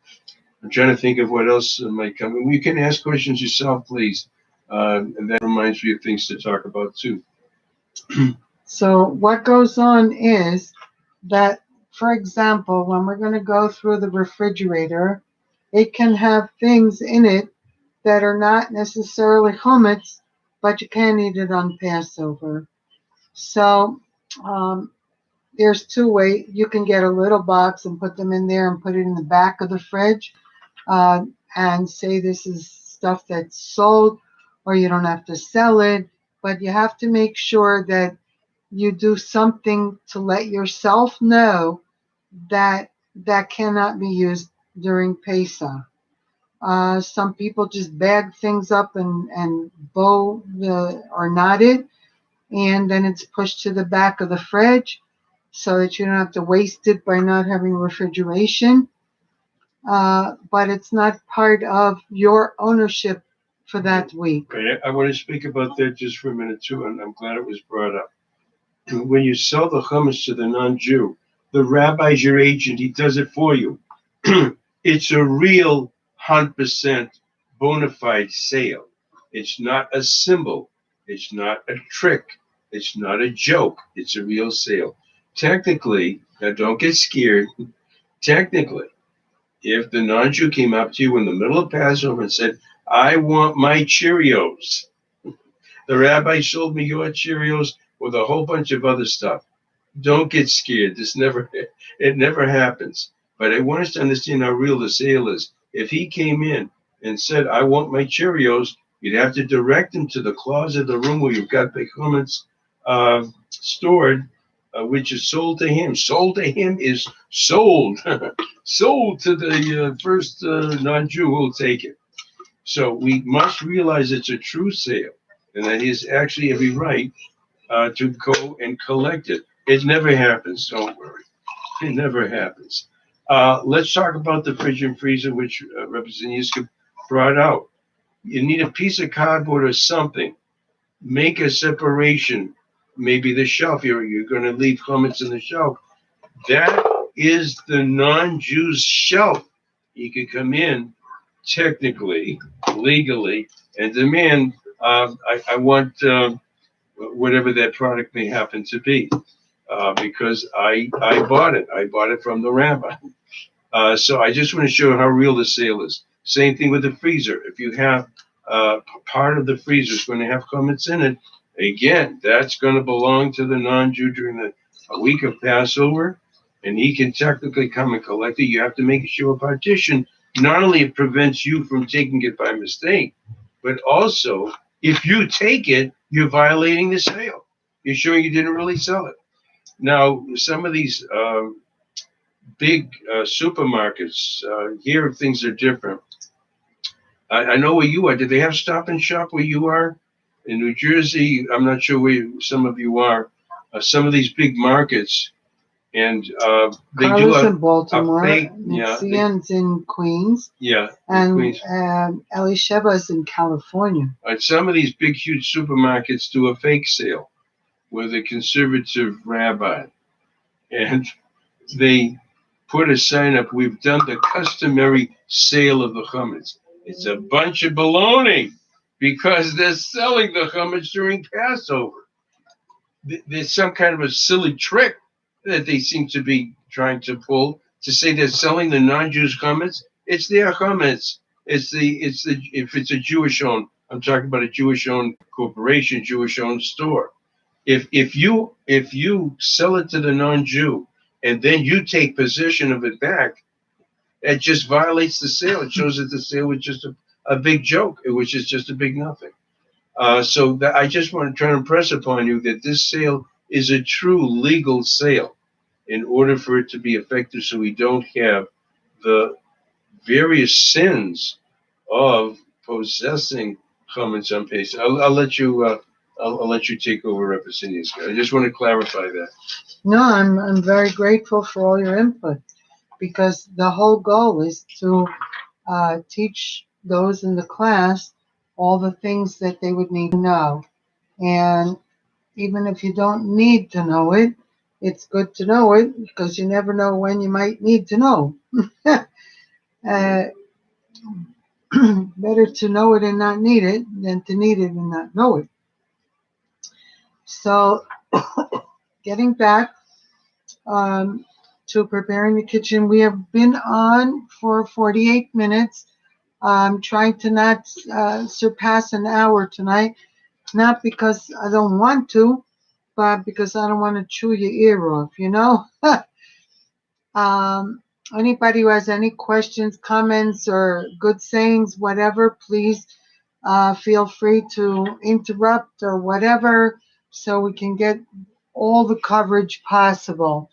trying to think of what else might come. And you can ask questions yourself, please. And that reminds me of things to talk about too. So what goes on is that, for example, when we're going to go through the refrigerator, it can have things in it that are not necessarily chametz, but you can eat it on Passover. So there's 2 ways. You can get a little box and put them in there and put it in the back of the fridge and say this is stuff that's sold, or you don't have to sell it, but you have to make sure that you do something to let yourself know that that cannot be used during Pesach. Some people just bag things up and bow or knot it, and then it's pushed to the back of the fridge so that you don't have to waste it by not having refrigeration. But it's not part of your ownership for that week. Okay, I want to speak about that just for a minute too, and I'm glad it was brought up. When you sell the hummus to the non-Jew, the rabbi's your agent. He does it for you. It's a real 100% bona fide sale. It's not a symbol. It's not a trick. It's not a joke. It's a real sale. Technically, now don't get scared. Technically, If the non-Jew came up to you in the middle of Passover and said, I want my Cheerios, the rabbi showed me your Cheerios with a whole bunch of other stuff. Don't get scared. It never happens. But I want us to understand how real the sale is. If he came in and said, I want my Cheerios, you'd have to direct him to the closet, the room where you've got the hummus stored, which is sold to him. Sold to him is sold. Sold to the first non-Jew who will take it. So we must realize it's a true sale and that he has actually every right to go and collect it. It never happens. Don't worry. It never happens. Let's talk about the fridge and freezer, which Representative Yiska brought out. You need a piece of cardboard or something. Make a separation. Maybe the shelf. You're going to leave chametz in the shelf. That is the non-Jew's shelf. He could come in technically, legally, and demand, I want whatever that product may happen to be, because I bought it. I bought it from the rabbi. So I just want to show how real the sale is. Same thing with the freezer. If you have part of the freezer is going to have chametz in it, again, that's going to belong to the non-Jew during the week of Passover, and he can technically come and collect it. You have to make sure a partition. Not only it prevents you from taking it by mistake, but also if you take it, you're violating the sale. You're showing you didn't really sell it. Now, some of these big supermarkets, here things are different. I know where you are. Did they have Stop and Shop where you are? In New Jersey, I'm not sure where some of you are. Some of these big markets, and they do Carlos a in Baltimore, fake, yeah, Cian's in Queens, yeah, and Queens. Elisheva's in California. Some of these big, huge supermarkets do a fake sale with a conservative rabbi, and they put a sign up. We've done the customary sale of the chametz. It's a bunch of baloney because they're selling the chametz during Passover. There's some kind of a silly trick that they seem to be trying to pull to say they're selling the non-Jews chametz. It's their chametz. It's the if it's a Jewish owned. I'm talking about a Jewish owned corporation, Jewish owned store. If you sell it to the non-Jew and then you take possession of it back, it just violates the sale. It shows that the sale was just a big joke, which is just a big nothing. So that I just want to try to impress upon you that this sale is a true legal sale in order for it to be effective, so we don't have the various sins of possessing chametz on Pesach. I'll let you. I'll let you take over, Representative. I just want to clarify that. No, I'm very grateful for all your input, because the whole goal is to teach those in the class all the things that they would need to know. And even if you don't need to know it, it's good to know it, because you never know when you might need to know. Better to know it and not need it than to need it and not know it. So, getting back to preparing the kitchen, we have been on for 48 minutes. I'm trying to not surpass an hour tonight, not because I don't want to, but because I don't want to chew your ear off, you know? Anybody who has any questions, comments, or good sayings, whatever, please feel free to interrupt or whatever, so we can get all the coverage possible.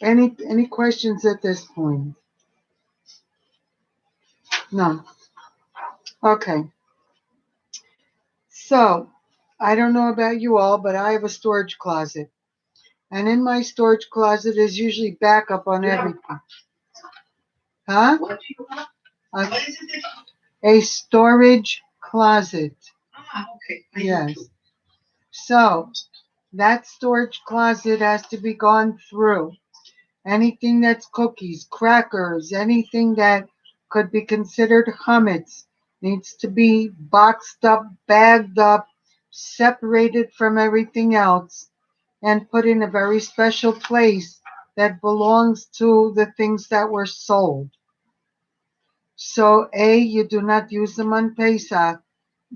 Any questions at this point? No. Okay. So, I don't know about you all, but I have a storage closet. And in my storage closet is usually backup on everything. Huh? What do you have? A, What is it? a storage closet. Okay. Yes. So, that storage closet has to be gone through. Anything that's cookies, crackers, anything that could be considered chametz needs to be boxed up, bagged up, separated from everything else, and put in a very special place that belongs to the things that were sold. So A, you do not use them on Pesach.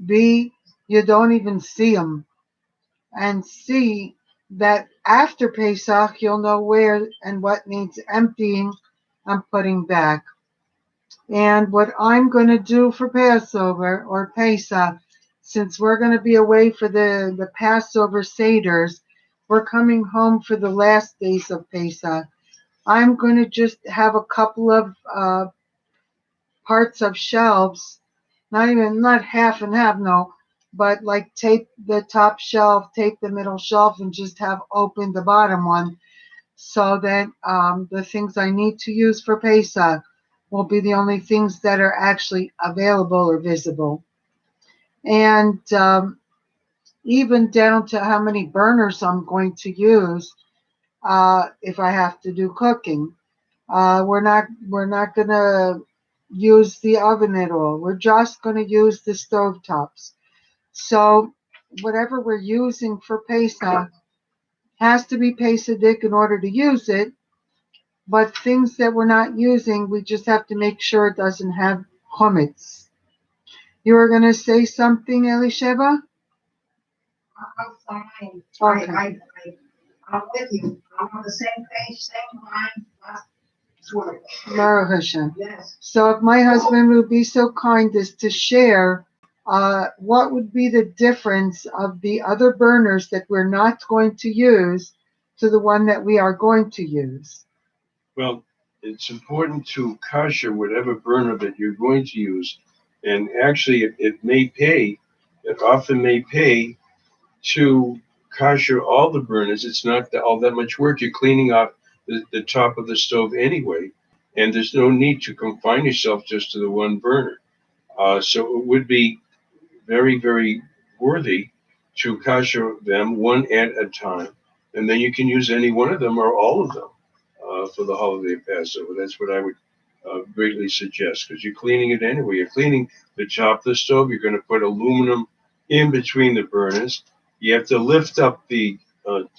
B, you don't even see them. And C, that after Pesach, you'll know where and what needs emptying and putting back. And what I'm going to do for Passover or Pesach, since we're going to be away for the Passover Seders, we're coming home for the last days of Pesach. I'm going to just have a couple of parts of shelves, not half and half, no, but like tape the top shelf, tape the middle shelf, and just have open the bottom one so that the things I need to use for Pesach will be the only things that are actually available or visible. And even down to how many burners I'm going to use if I have to do cooking. We're not gonna use the oven at all. We're just gonna use the stove tops. So whatever we're using for Pesach has to be Pesach in order to use it. But things that we're not using, we just have to make sure it doesn't have chametz. You were gonna say something, Elisheva? I'm fine. Okay. I'm with you. I'm on the same page, same line. That's work. Baruch Hashem. Yes. So if my husband would be so kind as to share, what would be the difference of the other burners that we're not going to use to the one that we are going to use? Well, it's important to kosher whatever burner that you're going to use. And actually, it often may pay to kosher all the burners. It's not all that much work. You're cleaning off the top of the stove anyway, and there's no need to confine yourself just to the one burner. So it would be very, very worthy to kosher them one at a time, and then you can use any one of them or all of them for the holiday of Passover. That's what I would greatly suggest, because you're cleaning it anyway. You're cleaning the top of the stove. You're going to put aluminum in between the burners. You have to lift up the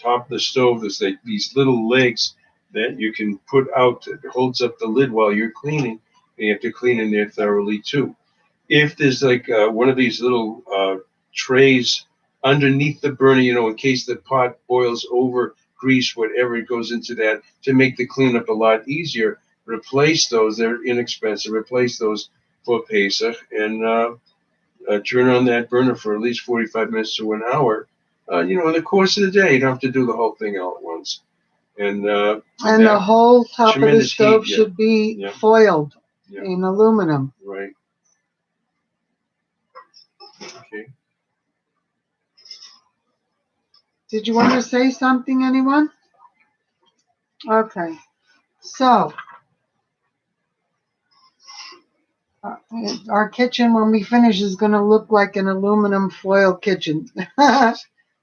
top of the stove. There's like these little legs that you can put out that holds up the lid while you're cleaning, and you have to clean in there thoroughly too. If there's like one of these little trays underneath the burner, in case the pot boils over, grease, whatever, it goes into that to make the cleanup a lot easier. Replace those; they're inexpensive. Replace those for Pesach and turn on that burner for at least 45 minutes to an hour. In the course of the day, you don't have to do the whole thing all at once. And the whole top of the tremendous stove heat, yeah. should be Yeah. foiled Yeah. in aluminum. Right. Okay. Did you want to say something, anyone? Okay. So, our kitchen, when we finish, is going to look like an aluminum foil kitchen.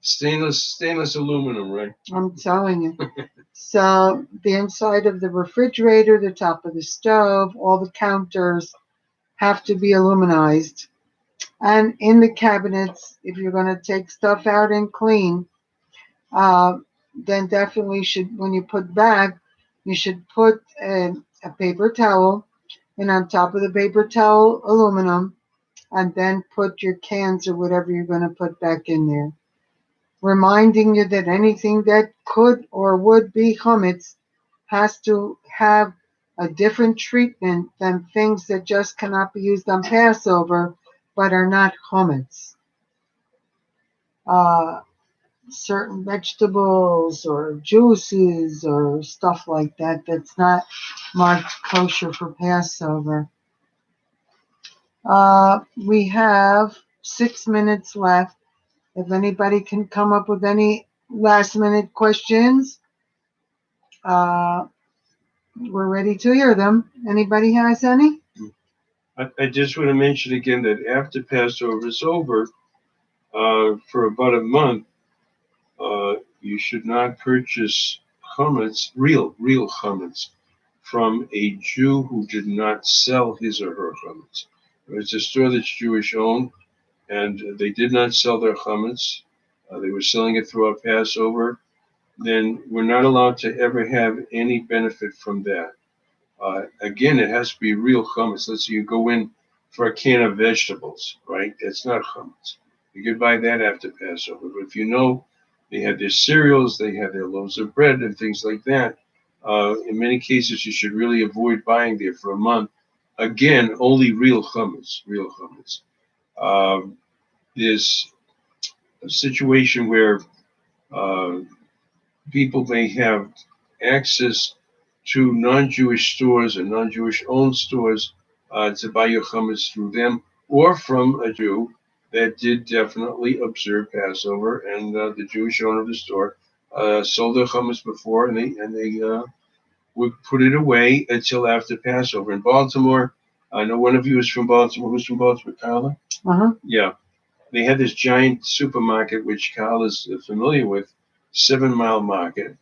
Stainless aluminum, right? I'm telling you. So, the inside of the refrigerator, the top of the stove, all the counters have to be aluminized. And in the cabinets, if you're going to take stuff out and clean, then definitely when you put back, you should put a paper towel, and on top of the paper towel, aluminum, and then put your cans or whatever you're going to put back in there. Reminding you that anything that could or would be chametz has to have a different treatment than things that just cannot be used on Passover but are not chametz. Certain vegetables or juices or stuff like that that's not marked kosher for Passover. We have 6 minutes left. If anybody can come up with any last minute questions, we're ready to hear them. Anybody has any? I just want to mention again that after Passover is over, for about a month, you should not purchase chametz, real chametz, from a Jew who did not sell his or her chametz. It's a store that's Jewish owned, and they did not sell their chametz. They were selling it throughout Passover, then we're not allowed to ever have any benefit from that. Again, it has to be real chametz. Let's say you go in for a can of vegetables, right? That's not chametz. You can buy that after Passover. But if you know they had their cereals, they had their loaves of bread and things like that, in many cases you should really avoid buying there for a month. Again, only real chametz, real chametz. There's a situation where uh, people may have access to non-Jewish stores or non-Jewish owned stores to buy your chametz through them or from a Jew that did definitely observe Passover, and the Jewish owner of the store sold their chametz before, and they would put it away until after Passover. In Baltimore, I know one of you is from Baltimore. Who's from Baltimore, Carla? Uh-huh. Yeah, they had this giant supermarket which Carl is familiar with, 7 Mile Market.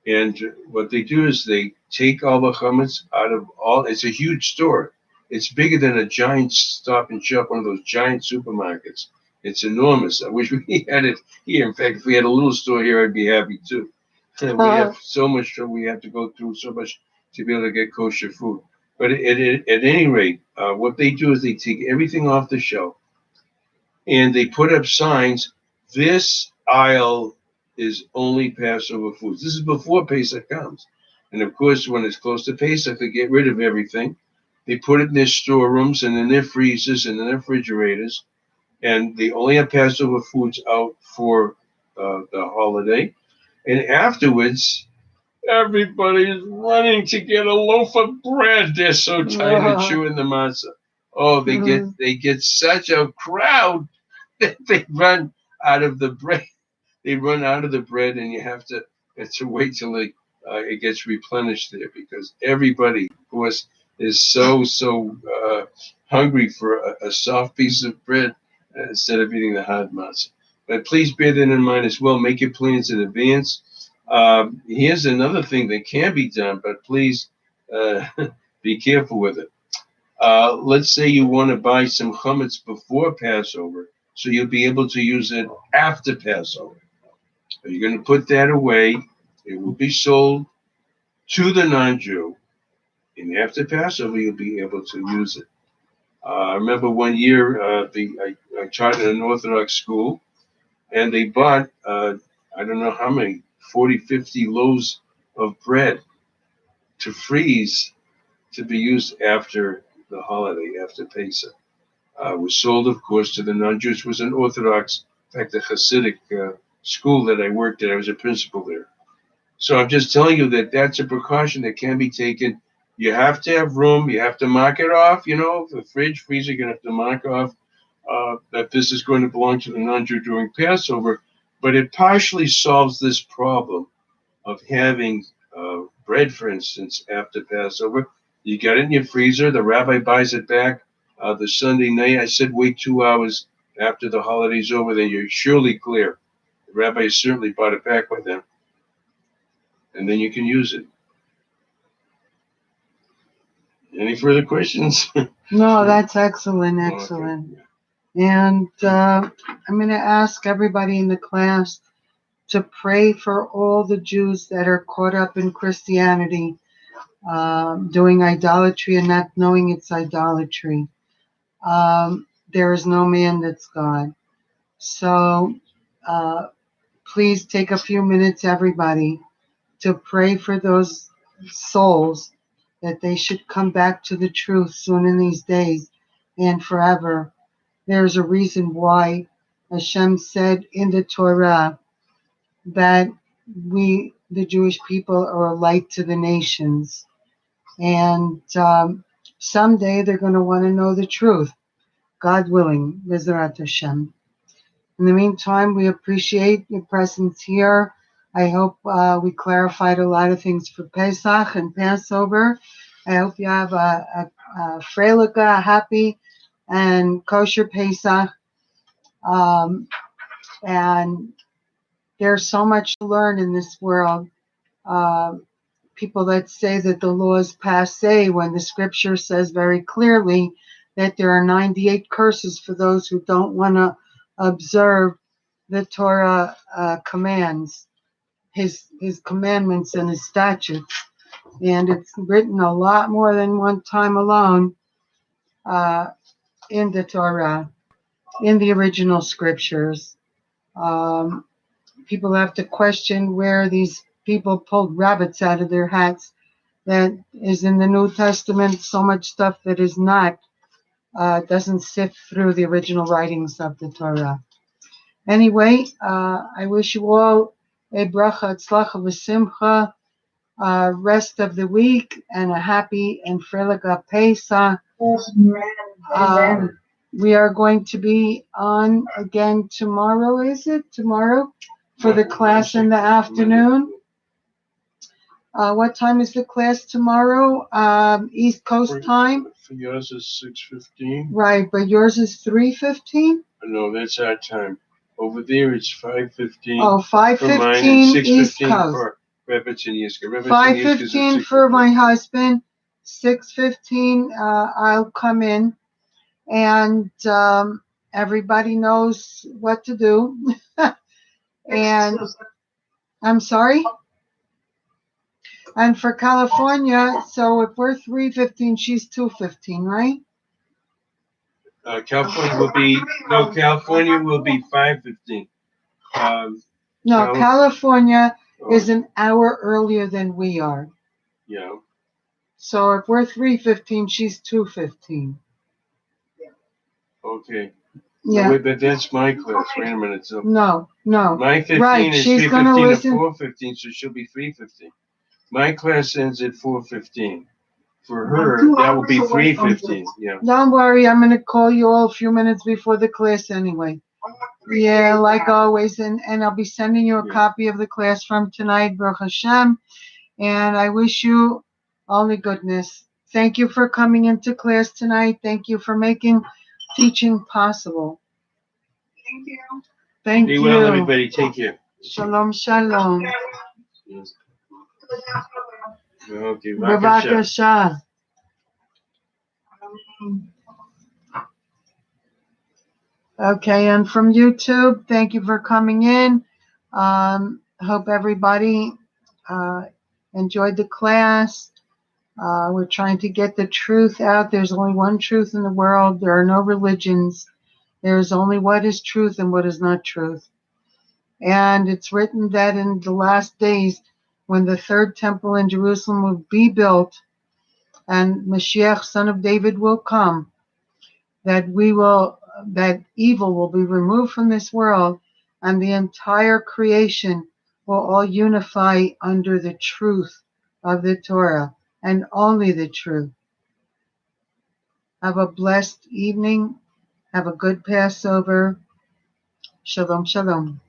And what they do is they take all the chametz out of all. It's a huge store. It's bigger than a giant Stop and Shop, one of those giant supermarkets. It's enormous. I wish we had it here. In fact, if we had a little store here, I'd be happy too. We have so much trouble. We have to go through so much to be able to get kosher food. But at any rate, what they do is they take everything off the shelf and they put up signs. This aisle is only Passover foods. This is before Pesach comes. And of course, when it's close to Pesach, they get rid of everything. They put it in their storerooms and in their freezers and in their refrigerators. And they only have Passover foods out for the holiday. And afterwards, everybody is running to get a loaf of bread. They're so tired of chewing the matzah. Oh, they get such a crowd that they run out of the bread. They run out of the bread, and you have to wait till it gets replenished there, because everybody, of course, is so hungry for a soft piece of bread instead of eating the hard matzah. But please bear that in mind as well. Make your plans in advance. Here's another thing that can be done, but please be careful with it. Let's say you want to buy some chametz before Passover, so you'll be able to use it after Passover. You're going to put that away. It will be sold to the non-Jew, and after Passover, you'll be able to use it. I remember one year I taught in an Orthodox school, and they bought, I don't know how many, 40, 50 loaves of bread to freeze to be used after the holiday, after Pesach. Was sold, of course, to the non-Jews. It was an Orthodox, in fact, a Hasidic school that I worked at. I was a principal there. So I'm just telling you that that's a precaution that can be taken. You have to have room. You have to mark it off. The fridge, freezer, you're going to have to mark off that this is going to belong to the non-Jew during Passover. But it partially solves this problem of having bread, for instance, after Passover. You get it in your freezer. The rabbi buys it back the Sunday night. I said wait 2 hours after the holiday's over, then you're surely clear. The rabbi certainly bought it back by then. And then you can use it. Any further questions? No, that's excellent, excellent. Okay. And I'm going to ask everybody in the class to pray for all the Jews that are caught up in Christianity, doing idolatry and not knowing it's idolatry. There is no man that's God. So please take a few minutes, everybody, to pray for those souls, that they should come back to the truth soon in these days and forever. There's a reason why Hashem said in the Torah that we, the Jewish people, are a light to the nations. And someday they're going to want to know the truth. God willing, V'ezrat Hashem. In the meantime, we appreciate your presence here. I hope we clarified a lot of things for Pesach and Passover. I hope you have a freilich, happy and kosher Pesach. And there's so much to learn in this world. People that say that the law is passé, when the scripture says very clearly that there are 98 curses for those who don't want to observe the Torah commands. his commandments and his statutes. And it's written a lot more than one time alone in the Torah, in the original scriptures. People have to question where these people pulled rabbits out of their hats. That is in the New Testament, so much stuff that is not, doesn't sift through the original writings of the Torah. Anyway, I wish you all a bracha, tzlacha, v'simcha, rest of the week, and a happy and freilich Pesach. We are going to be on again tomorrow, is it? Tomorrow? For the class in the afternoon. What time is the class tomorrow? East Coast time? For yours is 6:15. Right, but yours is 3:15? No, that's our time. Over there it's 5:15. Oh, for mine, 5:15 and East 6:15 Coast. for Rebbetzin and Yiska. 5:15 for my husband. 6:15 I'll come in. And everybody knows what to do. And I'm sorry? And for California, so if we're 3:15, she's 2:15, right? California will be 5:15. No, California Oh, is an hour earlier than we are. yeah. So if we're 3:15, she's 2:15. Okay. Yeah. Wait, but that's my class. Wait a minute. So No. my 15 Right, is she's gonna 3:15 to listen. 4:15, so she'll be 3:15. My class ends at 4:15. For her, that will be 3:15. Yeah. Don't worry, I'm gonna call you all a few minutes before the class anyway. Yeah, like always, and I'll be sending you a Yeah. copy of the class from tonight, Baruch Hashem, and I wish you only goodness. Thank you for coming into class tonight. Thank you for making teaching possible. Thank you. Thank Be you. well, everybody. Take care. Shalom, shalom. Yes. Okay. Bye-bye. Bavakasha. Okay, and from YouTube, thank you for coming in. Hope everybody enjoyed the class. We're trying to get the truth out. There's only one truth in the world. There are no religions. There is only what is truth and what is not truth. And it's written that in the last days, when the third temple in Jerusalem will be built and Mashiach, son of David, will come, that evil will be removed from this world and the entire creation will all unify under the truth of the Torah and only the truth. Have a blessed evening. Have a good Passover. Shalom, shalom.